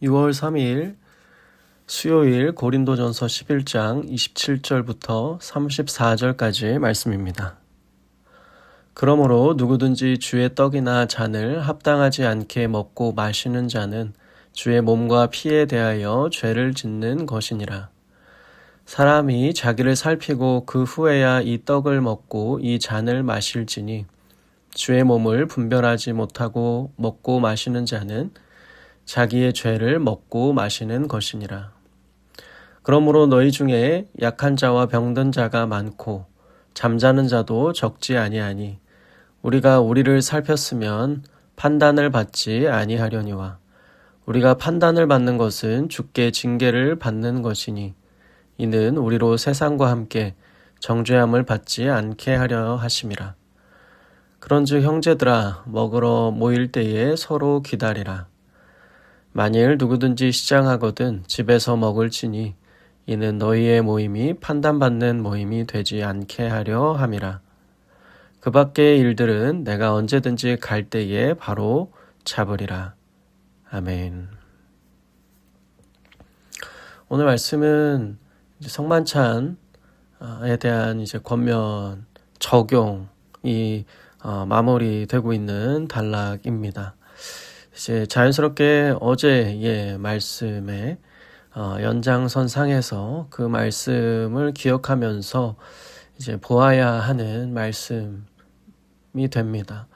6월 3일 수요일 고린도전서 11장 27절부터 34절까지 말씀입니다. 그러므로 누구든지 주의 떡이나 잔을 합당하지 않게 먹고 마시는 자는 주의 몸과 피에 대하여 죄를 짓는 것이니라. 사람이 자기를 살피고 그 후에야 이 떡을 먹고 이 잔을 마실지니 주의 몸을 분별하지 못하고 먹고 마시는 자는 자기의 죄를 먹고 마시는 것이니라. 그러므로 너희 중에 약한 자와 병든 자가 많고 잠자는 자도 적지 아니하니 우리가 우리를 살폈으면 판단을 받지 아니하려니와 우리가 판단을 받는 것은 주께 징계를 받는 것이니 이는 우리로 세상과 함께 정죄함을 받지 않게 하려 하심이라. 그런즉 형제들아 먹으러 모일 때에 서로 기다리라. 만일 누구든지 시장하거든 집에서 먹을지니 이는 너희의 모임이 판단받는 모임이 되지 않게 하려 함이라. 그 밖의 일들은 내가 언제든지 갈 때에 바로 잡으리라. 아멘. 오늘 말씀은 성만찬에 대한 권면 적용이 마무리되고 있는 단락입니다. 이제 자연스럽게 어제의 말씀의 연장선상에서 그 말씀을 기억하면서 이제 보아야 하는 말씀이 됩니다.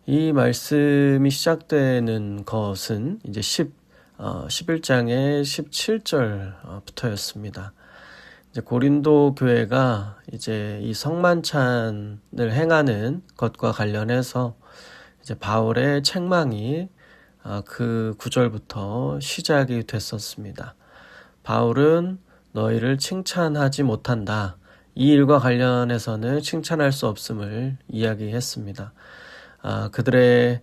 이 말씀이 시작되는 것은 이제 11장의 17절부터였습니다. 이제 고린도 교회가 이제 이 성만찬을 행하는 것과 관련해서 이제 바울의 책망이 그 구절부터 시작이 됐었습니다. 바울은 너희를 칭찬하지 못한다. 이 일과 관련해서는 칭찬할 수 없음을 이야기했습니다. 그들의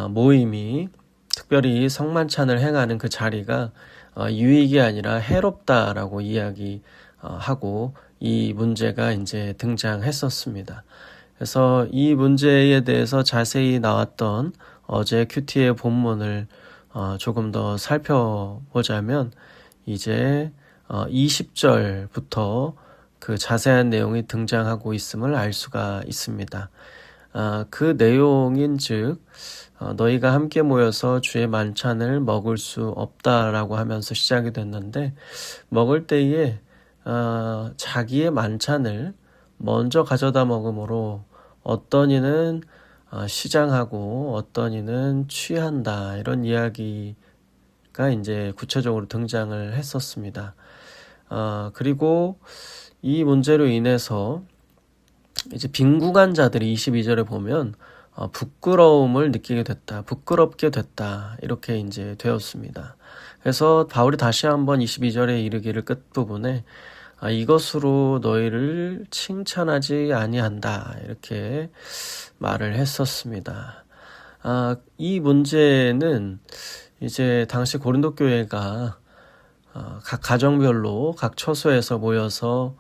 모임이 특별히 성만찬을 행하는 그 자리가 유익이 아니라 해롭다라고 이야기하고 이 문제가 이제 등장했었습니다. 그래서 이 문제에 대해서 자세히 나왔던 어제 큐티의 본문을 조금 더 살펴보자면 이제 20절부터 그 자세한 내용이 등장하고 있음을 알 수가 있습니다. 그 내용인즉 너희가 함께 모여서 주의 만찬을 먹을 수 없다라고 하면서 시작이 됐는데 먹을 때에 자기의 만찬을 먼저 가져다 먹음으로 어떤 이는 시장하고 어떤 이는 취한다 이런 이야기가 이제 구체적으로 등장을 했었습니다. 그리고 이 문제로 인해서 이제 빈궁한 자들이 22절에 보면 부끄러움을 느끼게 됐다, 부끄럽게 됐다 이렇게 이제 되었습니다. 그래서 바울이 다시 한번 22절에 이르기를 끝부분에 이것으로 너희를 칭찬하지 아니한다 이렇게 말을 했었습니다. 이 문제는 이제 당시 고린도 교회가 각 가정별로 각 처소에서 모여서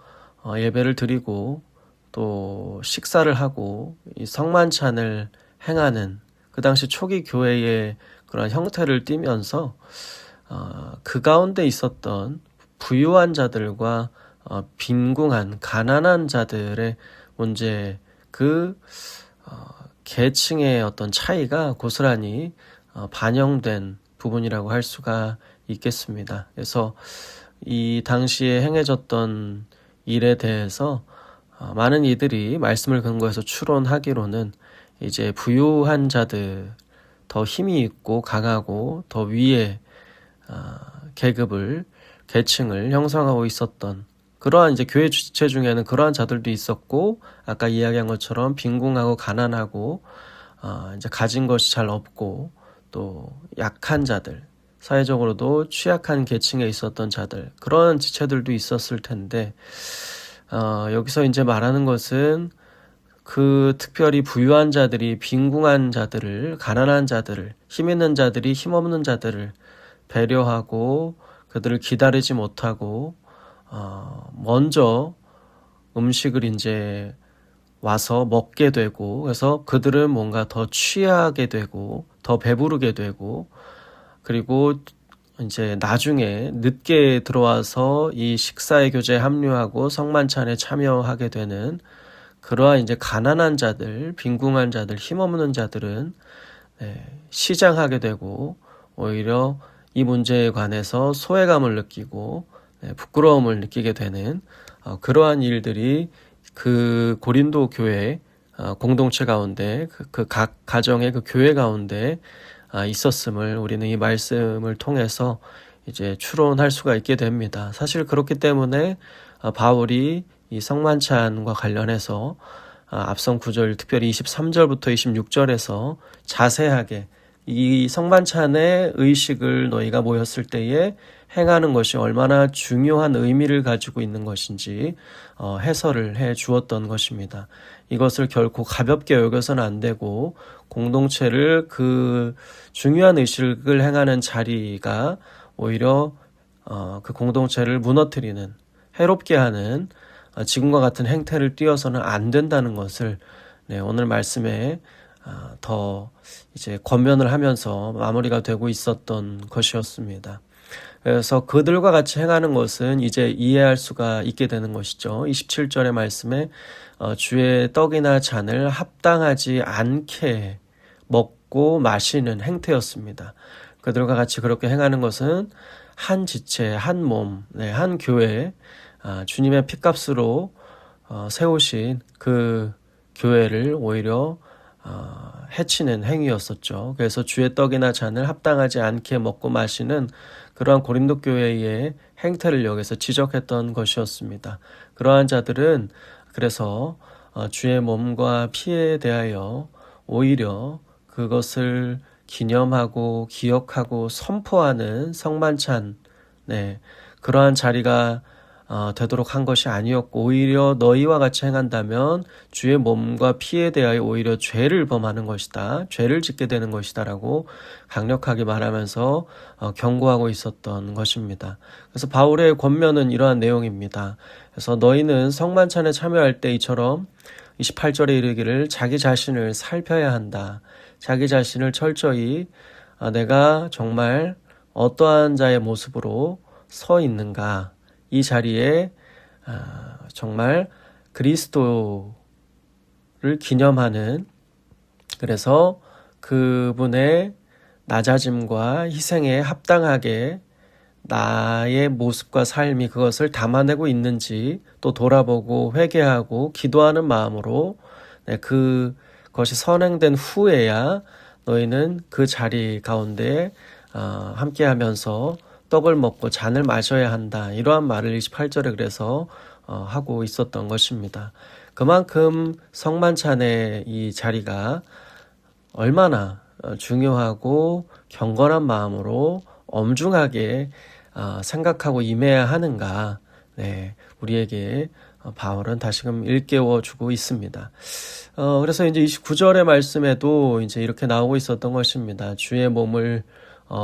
예배를 드리고 또 식사를 하고 이 성만찬을 행하는 그 당시 초기 교회의 그런 형태를 띠면서 그 가운데 있었던 부유한 자들과 빈궁한 가난한 자들의 문제 계층의 어떤 차이가 고스란히 반영된 부분이라고 할 수가 있겠습니다. 그래서 이 당시에 행해졌던 일에 대해서 많은 이들이 말씀을 근거해서 추론하기로는 이제 부유한 자들, 더 힘이 있고 강하고 더 위에 계층을 형성하고 있었던 그러한 이제 교회 주체 중에는 그러한 자들도 있었고 아까 이야기한 것처럼 빈궁하고 가난하고 이제 가진 것이 잘 없고 또 약한 자들, 사회적으로도 취약한 계층에 있었던 자들 그런 지체들도 있었을 텐데 여기서 이제 말하는 것은 그 특별히 부유한 자들이 빈궁한 자들을, 가난한 자들을, 힘 있는 자들이 힘없는 자들을 배려하고 그들을 기다리지 못하고 먼저 음식을 이제 와서 먹게 되고 그래서 그들은 뭔가 더 취하게 되고 더 배부르게 되고 그리고 이제 나중에 늦게 들어와서 이 식사의 교제에 합류하고 성만찬에 참여하게 되는 그러한 이제 가난한 자들, 빈궁한 자들, 힘없는 자들은 시장하게 되고 오히려 이 문제에 관해서 소외감을 느끼고 부끄러움을 느끼게 되는 그러한 일들이 그 고린도 교회 공동체 가운데 그 각 가정의 그 교회 가운데 있었음을 우리는 이 말씀을 통해서 이제 추론할 수가 있게 됩니다. 사실 그렇기 때문에 바울이 이 성만찬과 관련해서 앞선 구절 특별히 23절부터 26절에서 자세하게 이 성만찬의 의식을 너희가 모였을 때에 행하는 것이 얼마나 중요한 의미를 가지고 있는 것인지 해설을 해 주었던 것입니다. 이것을 결코 가볍게 여겨서는 안 되고 공동체를 그 중요한 의식을 행하는 자리가 오히려 그 공동체를 무너뜨리는 해롭게 하는 지금과 같은 행태를 띄어서는 안 된다는 것을 오늘 말씀에 더 이제 권면을 하면서 마무리가 되고 있었던 것이었습니다. 그래서 그들과 같이 행하는 것은 이제 이해할 수가 있게 되는 것이죠. 27절의 말씀에 주의 떡이나 잔을 합당하지 않게 먹고 마시는 행태였습니다. 그들과 같이 그렇게 행하는 것은 한 지체, 한 몸, 한 교회, 주님의 핏값으로 세우신 그 교회를 오히려 해치는 행위였었죠. 그래서 주의 떡이나 잔을 합당하지 않게 먹고 마시는 그러한 고린도 교회의 행태를 여기서 지적했던 것이었습니다. 그러한 자들은 그래서 주의 몸과 피에 대하여 오히려 그것을 기념하고 기억하고 선포하는 성만찬 그러한 자리가 되도록 한 것이 아니었고 오히려 너희와 같이 행한다면 주의 몸과 피에 대하여 오히려 죄를 범하는 것이다. 죄를 짓게 되는 것이다 라고 강력하게 말하면서 경고하고 있었던 것입니다. 그래서 바울의 권면은 이러한 내용입니다. 그래서 너희는 성만찬에 참여할 때 이처럼 28절에 이르기를 자기 자신을 살펴야 한다. 자기 자신을 철저히 내가 정말 어떠한 자의 모습으로 서 있는가. 이 자리에 정말 그리스도를 기념하는 그래서 그분의 낮아짐과 희생에 합당하게 나의 모습과 삶이 그것을 담아내고 있는지 또 돌아보고 회개하고 기도하는 마음으로 그것이 선행된 후에야 너희는 그 자리 가운데 함께하면서 떡을 먹고 잔을 마셔야 한다. 이러한 말을 28절에 그래서 하고 있었던 것입니다. 그만큼 성만찬의 이 자리가 얼마나 중요하고 경건한 마음으로 엄중하게 생각하고 임해야 하는가. 우리에게 바울은 다시금 일깨워 주고 있습니다. 그래서 이제 29절의 말씀에도 이제 이렇게 나오고 있었던 것입니다. 주의 몸을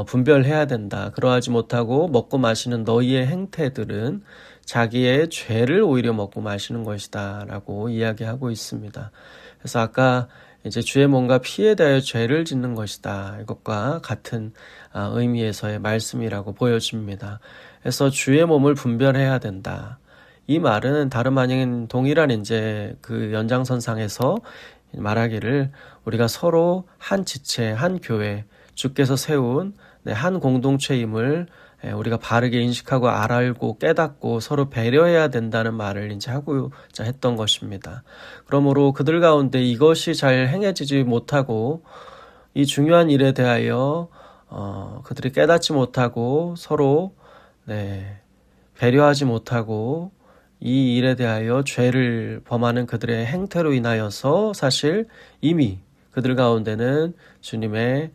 분별해야 된다. 그러하지 못하고 먹고 마시는 너희의 행태들은 자기의 죄를 오히려 먹고 마시는 것이다 라고 이야기하고 있습니다. 그래서 아까 이제 주의 몸과 피에 대하여 죄를 짓는 것이다. 이것과 같은 의미에서의 말씀이라고 보여집니다. 그래서 주의 몸을 분별해야 된다. 이 말은 다름 아닌 동일한 이제 그 연장선상에서 말하기를 우리가 서로 한 지체, 한 교회, 주께서 세운 한 공동체임을 우리가 바르게 인식하고 알고 깨닫고 서로 배려해야 된다는 말을 이제 하고자 했던 것입니다. 그러므로 그들 가운데 이것이 잘 행해지지 못하고 이 중요한 일에 대하여 그들이 깨닫지 못하고 서로 배려하지 못하고 이 일에 대하여 죄를 범하는 그들의 행태로 인하여서 사실 이미 그들 가운데는 주님의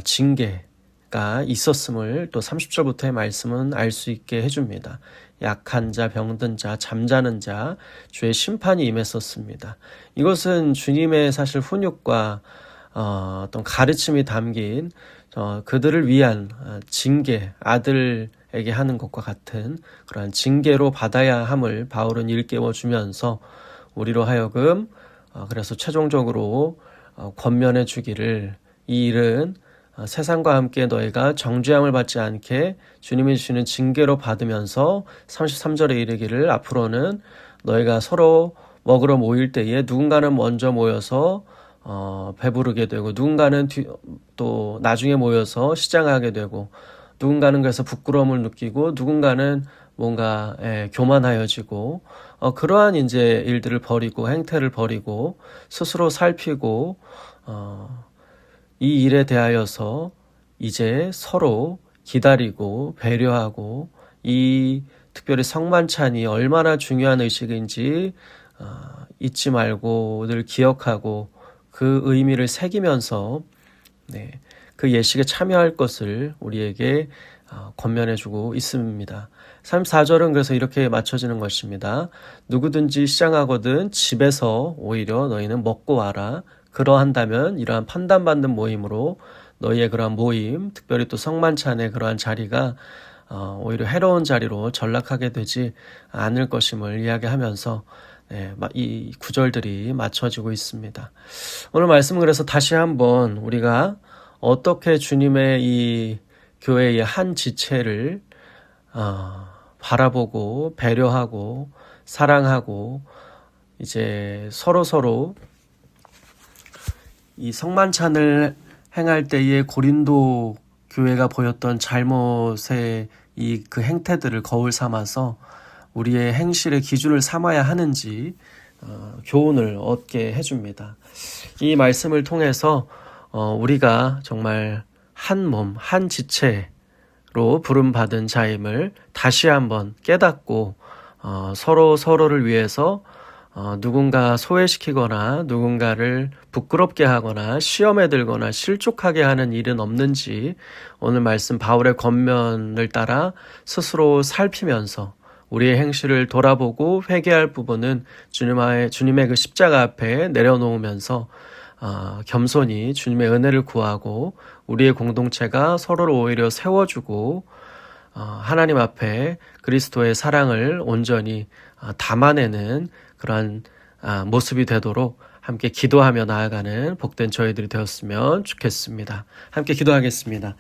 징계가 있었음을 또 30절부터의 말씀은 알 수 있게 해줍니다. 약한 자, 병든 자, 잠자는 자, 주의 심판이 임했었습니다. 이것은 주님의 사실 훈육과 어떤 가르침이 담긴 그들을 위한 징계, 아들에게 하는 것과 같은 그러한 징계로 받아야 함을 바울은 일깨워주면서 우리로 하여금 그래서 최종적으로 권면해 주기를 이 일은 세상과 함께 너희가 정죄함을 받지 않게 주님이 주시는 징계로 받으면서 33절에 이르기를 앞으로는 너희가 서로 먹으러 모일 때에 누군가는 먼저 모여서 배부르게 되고 누군가는 또 나중에 모여서 시장하게 되고 누군가는 그래서 부끄러움을 느끼고 누군가는 뭔가 교만하여지고 그러한 이제 일들을 버리고 행태를 버리고 스스로 살피고 이 일에 대하여서 이제 서로 기다리고 배려하고 이 특별히 성만찬이 얼마나 중요한 의식인지 잊지 말고 늘 기억하고 그 의미를 새기면서 그 예식에 참여할 것을 우리에게 권면해주고 있습니다. 34절은 그래서 이렇게 맞춰지는 것입니다. 누구든지 시장하거든 집에서 오히려 너희는 먹고 와라. 그러한다면 이러한 판단받는 모임으로 너희의 그러한 모임, 특별히 또 성만찬의 그러한 자리가 오히려 해로운 자리로 전락하게 되지 않을 것임을 이야기하면서 이 구절들이 맞춰지고 있습니다. 오늘 말씀은 그래서 다시 한번 우리가 어떻게 주님의 이 교회의 한 지체를 바라보고 배려하고 사랑하고 이제 서로 이 성만찬을 행할 때의 고린도 교회가 보였던 잘못의 그 행태들을 거울 삼아서 우리의 행실의 기준을 삼아야 하는지 교훈을 얻게 해줍니다. 이 말씀을 통해서 우리가 정말 한 몸, 한 지체로 부름받은 자임을 다시 한번 깨닫고 서로를 위해서 누군가 소외시키거나 누군가를 부끄럽게 하거나 시험에 들거나 실족하게 하는 일은 없는지 오늘 말씀 바울의 권면을 따라 스스로 살피면서 우리의 행실을 돌아보고 회개할 부분은 주님의 그 십자가 앞에 내려놓으면서 겸손히 주님의 은혜를 구하고 우리의 공동체가 서로를 오히려 세워주고 하나님 앞에 그리스도의 사랑을 온전히 담아내는 그러한 모습이 되도록 함께 기도하며 나아가는 복된 저희들이 되었으면 좋겠습니다. 함께 기도하겠습니다.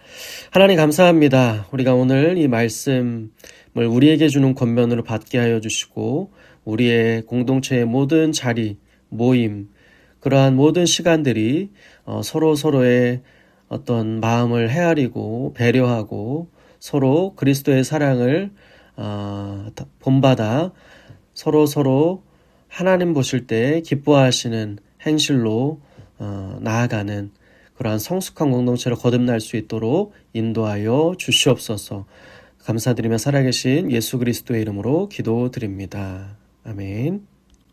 하나님 감사합니다. 우리가 오늘 이 말씀을 우리에게 주는 권면으로 받게 하여 주시고 우리의 공동체의 모든 자리, 모임, 그러한 모든 시간들이 서로의 어떤 마음을 헤아리고 배려하고 서로 그리스도의 사랑을 본받아 서로 하나님 보실 때 기뻐하시는 행실로 나아가는 그러한 성숙한 공동체로 거듭날 수 있도록 인도하여 주시옵소서. 감사드리며 살아계신 예수 그리스도의 이름으로 기도드립니다. 아멘.